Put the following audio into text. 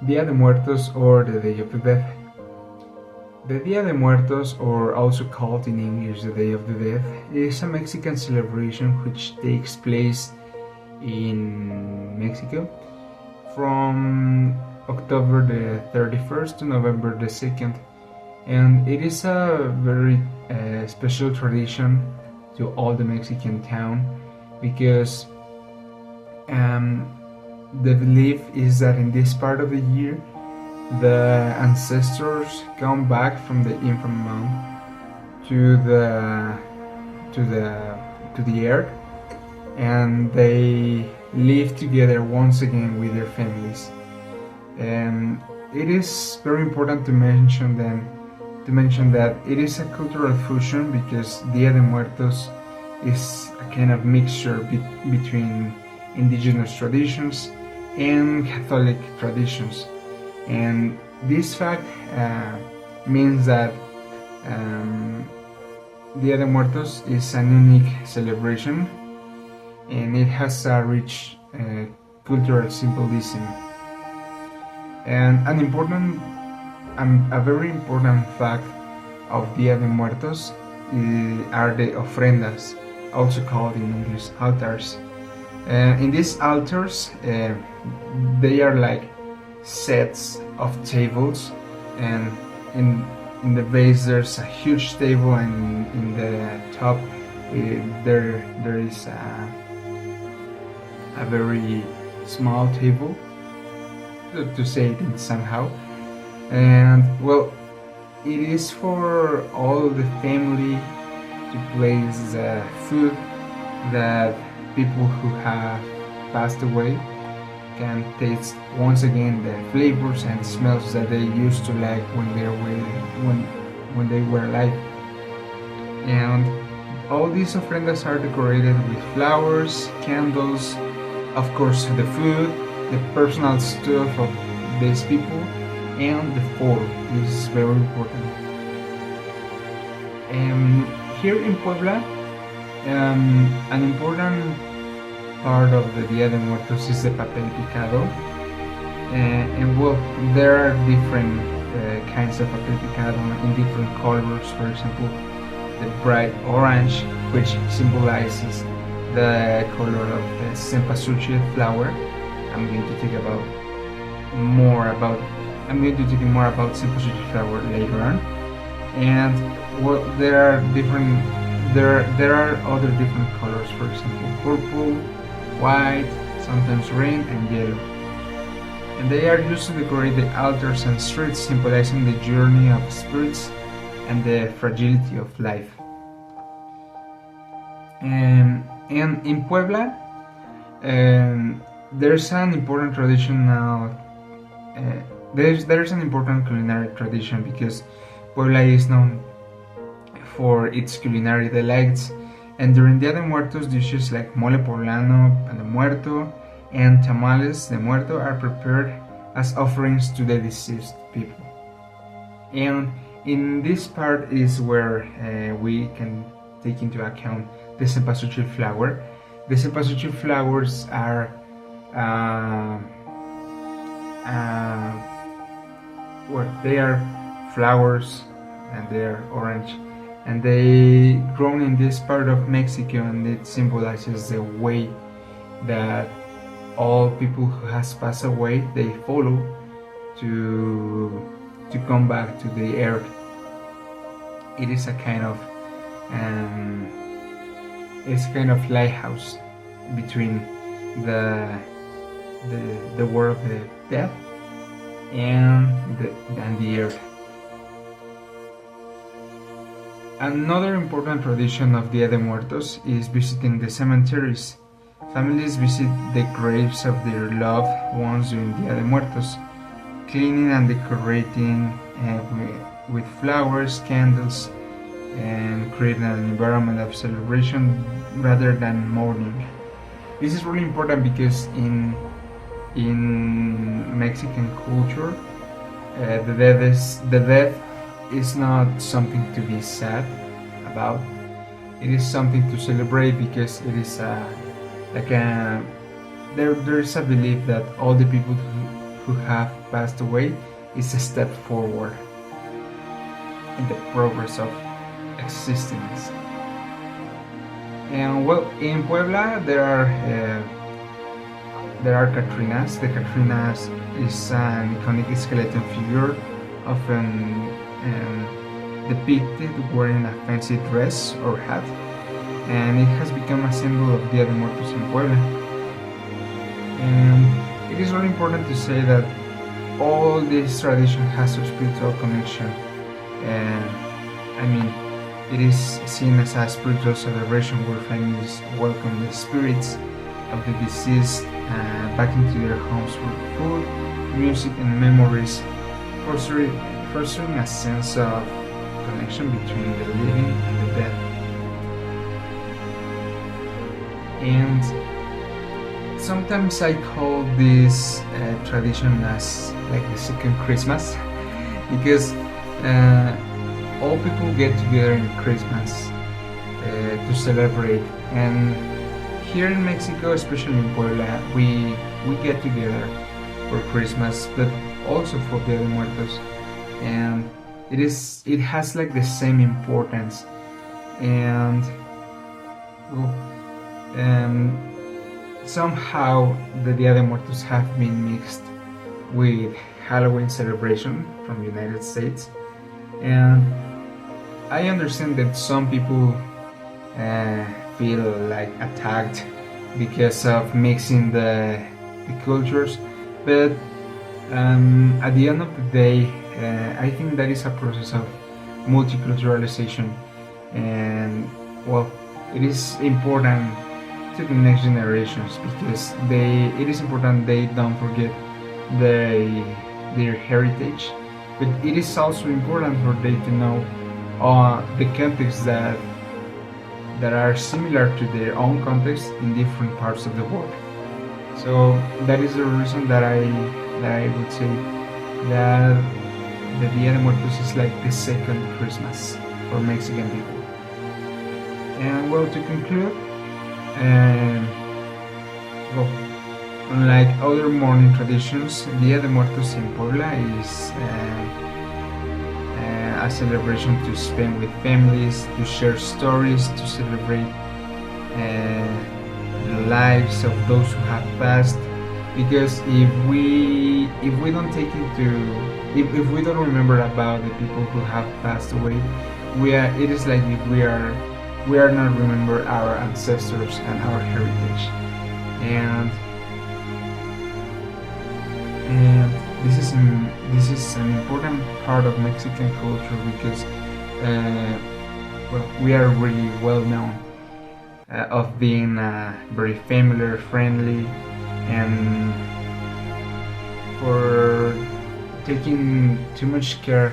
Dia de Muertos, or the Day of the Dead. The Dia de Muertos, or also called in English the Day of the Dead, is a Mexican celebration which takes place in Mexico from October the 31st to November the 2nd, and it is a very special tradition to all the Mexican town because the belief is that in this part of the year the ancestors come back from the inframound to the earth, and they live together once again with their families. And it is very important to mention that it is a cultural fusion because Dia de Muertos is a kind of mixture between indigenous traditions and Catholic traditions. And this fact means that Dia de Muertos is an unique celebration, and it has a rich cultural symbolism. And a very important fact of Dia de Muertos are the ofrendas, also called in English altars. In these altars, they are like sets of tables, and in the base there's a huge table, and in the top there is a very small table, to say it somehow. And well, it is for all the family to place food that people who have passed away can taste once again the flavors and smells that they used to like when they were alive. And all these ofrendas are decorated with flowers, candles, of course the food, the personal stuff of these people, and the photo. This is very important. Here in Puebla, an important part of the Dia de Muertos is the papel picado, and well, there are different kinds of papel picado in different colors. For example, the bright orange, which symbolizes the color of the cempasúchil flower. I'm going to talk more about cempasúchil flower later on. And well, there are other different colors. For example, purple, white, sometimes green, and yellow. And they are used to decorate the altars and streets, symbolizing the journey of spirits and the fragility of life. And in Puebla, there's an important tradition now. There's an important culinary tradition because Puebla is known for its culinary delights. And during Dia de Muertos, dishes like mole poblano, pan de muerto, and tamales de muerto are prepared as offerings to the deceased people. And in this part is where we can take into account the cempasúchil flower. The cempasúchil flowers are they are flowers, and they are orange, and they grown in this part of Mexico, and it symbolizes the way that all people who has passed away, they follow to come back to the earth. It is a kind of lighthouse between the world of the dead and the earth. Another important tradition of Dia de Muertos is visiting the cemeteries. Families visit the graves of their loved ones during Dia de Muertos, cleaning and decorating with flowers, candles, and creating an environment of celebration rather than mourning. This is really important because in Mexican culture, the death is not something to be sad about. It is something to celebrate because it is there is a belief that all the people who have passed away is a step forward in the progress of existence. And well, in Puebla there are Catrinas. The Catrinas is an iconic skeleton figure, often depicted wearing a fancy dress or hat, and it has become a symbol of Dia de Muertos in Puebla. And it is very important to say that all this tradition has a spiritual connection, and I mean, it is seen as a spiritual celebration where families welcome the spirits of the deceased back into their homes with food, music, and memories, fostering a sense of connection between the living and the dead. And sometimes I call this tradition as like the second Christmas, because all people get together in Christmas to celebrate. And here in Mexico, especially in Puebla, we get together for Christmas, but also for Dia de Muertos, and it has like the same importance. And well, somehow the Dia de Muertos have been mixed with Halloween celebration from the United States, and I understand that some people feel like attacked because of mixing the cultures, but at the end of the day, I think that is a process of multiculturalization, and well, it is important to the next generations because it is important they don't forget their heritage, but it is also important for them to know the context that are similar to their own context in different parts of the world. So that is the reason that I would say that the Dia de Muertos is like the second Christmas for Mexican people. And well, to conclude, well, unlike other mourning traditions, Dia de Muertos in Puebla is a celebration to spend with families, to share stories, to celebrate the lives of those who have passed. Because if we don't take into if we don't remember about the people who have passed away, it is like if we are not remember our ancestors and our heritage. And this is an important part of Mexican culture because well, we are really well known of being very familiar, friendly, and for taking too much care